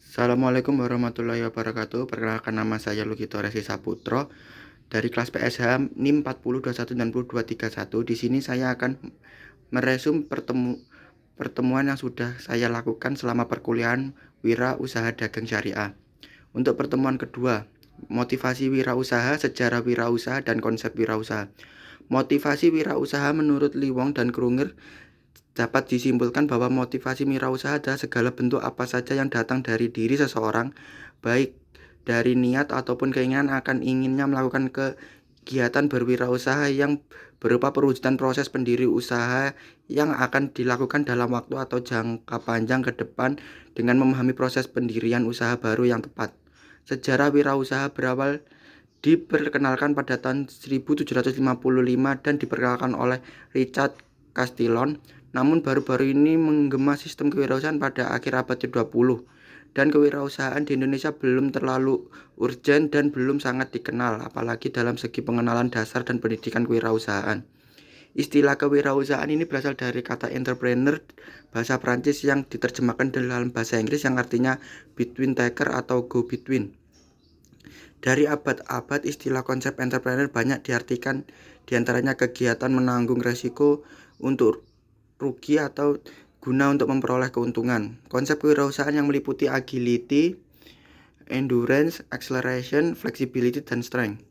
Assalamualaikum warahmatullahi wabarakatuh. Perkenalkan, nama saya Lugito Resi Saputro dari kelas PSH NIM 40219231. Di sini saya akan meresum pertemuan yang sudah saya lakukan selama perkuliahan Wira Usaha Dagang Syariah. Untuk pertemuan kedua, motivasi wirausaha, sejarah wirausaha, dan konsep wirausaha. Motivasi wirausaha menurut Liwong dan Krunger dapat disimpulkan bahwa motivasi wirausaha adalah segala bentuk apa saja yang datang dari diri seseorang, baik dari niat ataupun keinginan akan inginnya melakukan kegiatan berwirausaha yang berupa perwujudan proses pendiri usaha yang akan dilakukan dalam waktu atau jangka panjang ke depan dengan memahami proses pendirian usaha baru yang tepat. Sejarah wirausaha berawal diperkenalkan pada tahun 1755 dan diperkenalkan oleh Richard Castillon. Namun baru-baru ini menggema sistem kewirausahaan pada akhir abad ke-20, dan kewirausahaan di Indonesia belum terlalu urgen dan belum sangat dikenal, apalagi dalam segi pengenalan dasar dan pendidikan kewirausahaan. Istilah kewirausahaan ini berasal dari kata entrepreneur bahasa Prancis yang diterjemahkan dalam bahasa Inggris yang artinya between taker atau go between. Dari abad-abad, istilah konsep entrepreneur banyak diartikan, diantaranya kegiatan menanggung resiko untuk rugi atau guna untuk memperoleh keuntungan. Konsep kewirausahaan yang meliputi agility, endurance, acceleration, flexibility, dan strength.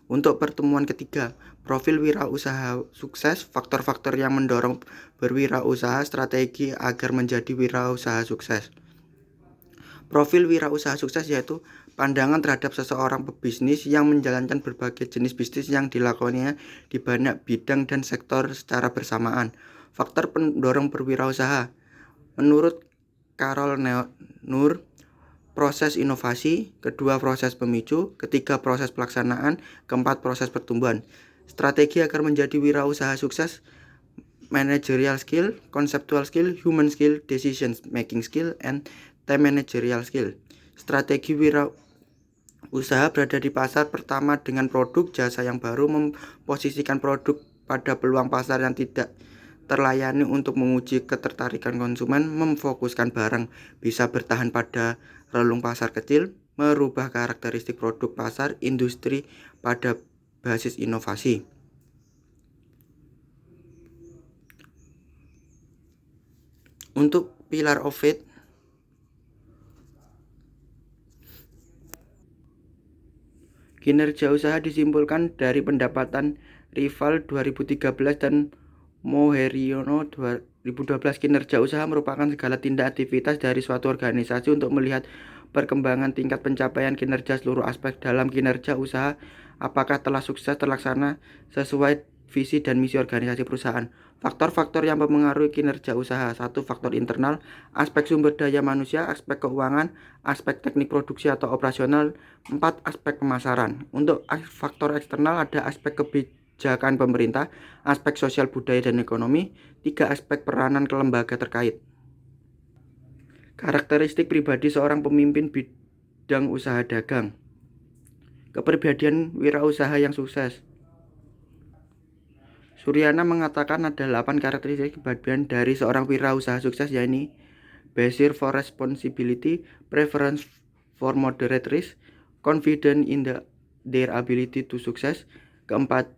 Untuk pertemuan ketiga, profil wirausaha sukses, faktor-faktor yang mendorong berwirausaha, strategi agar menjadi wirausaha sukses. Profil wirausaha sukses yaitu pandangan terhadap seseorang pebisnis yang menjalankan berbagai jenis bisnis yang dilakukannya di banyak bidang dan sektor secara bersamaan. Faktor pendorong berwirausaha. Menurut Carol Nur, proses inovasi, kedua proses pemicu, ketiga proses pelaksanaan, keempat proses pertumbuhan. Strategi agar menjadi wirausaha sukses: managerial skill, conceptual skill, human skill, decision making skill, and time managerial skill. Strategi wirausaha berada di pasar pertama dengan produk jasa yang baru, memposisikan produk pada peluang pasar yang tidak terlayani untuk menguji ketertarikan konsumen, memfokuskan barang bisa bertahan pada relung pasar kecil, merubah karakteristik produk pasar industri pada basis inovasi. Untuk Pillar of Faith, kinerja usaha disimpulkan dari pendapatan Rival 2013 dan Moheriono 2012. Kinerja usaha merupakan segala tindak aktivitas dari suatu organisasi untuk melihat perkembangan tingkat pencapaian kinerja seluruh aspek dalam kinerja usaha, apakah telah sukses terlaksana sesuai visi dan misi organisasi perusahaan. Faktor-faktor yang mempengaruhi kinerja usaha: 1. Faktor internal, aspek sumber daya manusia, aspek keuangan, aspek teknik produksi atau operasional. 4. Aspek pemasaran. Untuk faktor eksternal ada aspek kebijakan pemerintah, aspek sosial budaya dan ekonomi. 3. Aspek peranan lembaga terkait. Karakteristik pribadi seorang pemimpin bidang usaha dagang. Kepribadian wirausaha yang sukses. Suryana mengatakan ada 8 karakteristik kepribadian dari seorang wirausaha sukses, yaitu desire for responsibility, preference for moderate risk, confident in their ability to success. Keempat,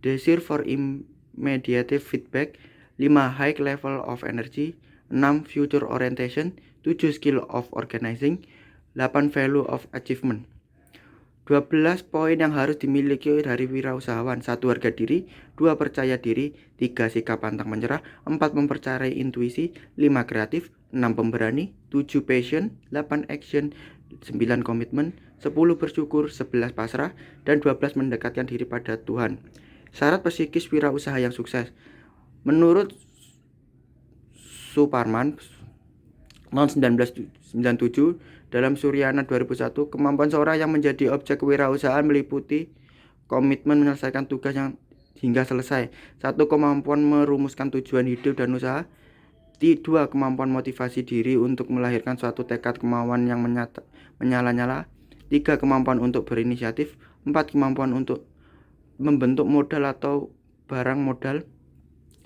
desire for immediate feedback. 5. High level of energy. 6. Future orientation. 7. Skill of organizing. 8. Value of achievement. 12 poin yang harus dimiliki dari wirausahawan. 1. Harga diri. 2. Percaya diri. 3. Sikap pantang menyerah. 4. Mempercayai intuisi. 5. Kreatif. 6. Pemberani. 7. Passion. 8. Action. 9. Komitmen. 10. Bersyukur. 11. Pasrah. Dan 12. Mendekatkan diri pada Tuhan. Syarat psikis wirausaha yang sukses. Menurut Suparman tahun 1997, dalam Suryana 2001, kemampuan seorang yang menjadi objek kewirausahaan meliputi komitmen menyelesaikan tugas yang hingga selesai. 1. Kemampuan merumuskan tujuan hidup dan usaha. 2. Kemampuan motivasi diri untuk melahirkan suatu tekad kemauan yang menyala-nyala. 3. Kemampuan untuk berinisiatif. 4. Kemampuan untuk membentuk modal atau barang modal.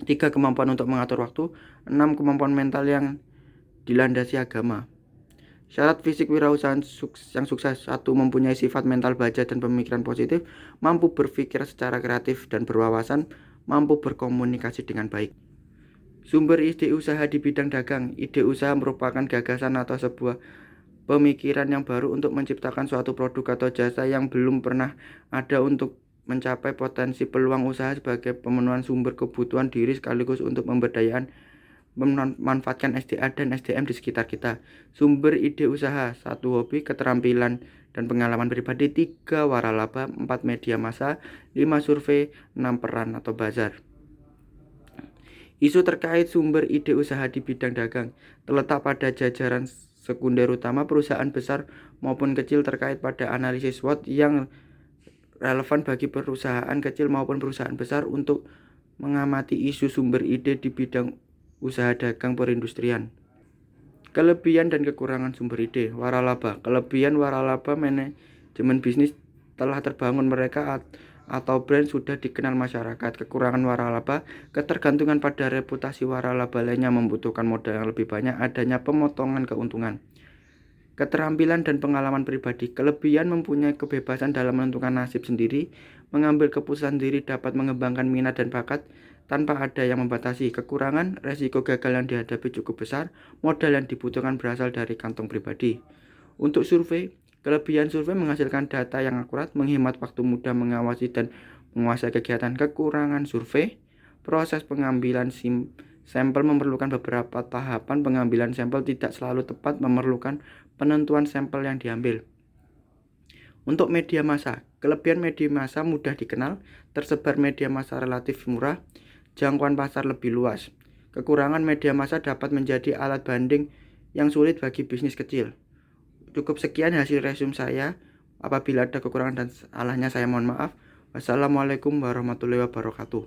3. Kemampuan untuk mengatur waktu. 6. Kemampuan mental yang dilandasi agama. Syarat fisik wirausaha yang sukses: 1. Mempunyai sifat mental baja dan pemikiran positif, mampu berpikir secara kreatif dan berwawasan, mampu berkomunikasi dengan baik. Sumber ide usaha di bidang dagang. Ide usaha merupakan gagasan atau sebuah pemikiran yang baru untuk menciptakan suatu produk atau jasa yang belum pernah ada untuk mencapai potensi peluang usaha sebagai pemenuhan sumber kebutuhan diri sekaligus untuk pemberdayaan memanfaatkan SDA dan SDM di sekitar kita. Sumber ide usaha: 1. Hobi, keterampilan, dan pengalaman pribadi. 3. Waralaba. 4. Media massa. 5. Survei. 6. Peran atau bazar. Isu terkait sumber ide usaha di bidang dagang terletak pada jajaran sekunder utama perusahaan besar maupun kecil terkait pada analisis SWOT yang relevan bagi perusahaan kecil maupun perusahaan besar untuk mengamati isu sumber ide di bidang usaha dagang perindustrian. Kelebihan dan kekurangan sumber ide. Waralaba. Kelebihan waralaba: manajemen bisnis telah terbangun, mereka atau brand sudah dikenal masyarakat. Kekurangan waralaba: ketergantungan pada reputasi waralaba lainnya membutuhkan modal yang lebih banyak, adanya pemotongan keuntungan. Keterampilan dan pengalaman pribadi. Kelebihan: mempunyai kebebasan dalam menentukan nasib sendiri, mengambil keputusan sendiri, dapat mengembangkan minat dan bakat tanpa ada yang membatasi. Kekurangan: resiko gagal yang dihadapi cukup besar, modal yang dibutuhkan berasal dari kantong pribadi. Untuk survei, kelebihan survei menghasilkan data yang akurat, menghemat waktu, mudah mengawasi dan menguasai kegiatan. Kekurangan survei: proses pengambilan sampel memerlukan beberapa tahapan, pengambilan sampel tidak selalu tepat, memerlukan penentuan sampel yang diambil. Untuk media massa, kelebihan media massa: mudah dikenal, tersebar media massa relatif murah, jangkauan pasar lebih luas. Kekurangan media massa: dapat menjadi alat banding yang sulit bagi bisnis kecil. Cukup sekian hasil resume saya. Apabila ada kekurangan dan salahnya saya mohon maaf. Wassalamualaikum warahmatullahi wabarakatuh.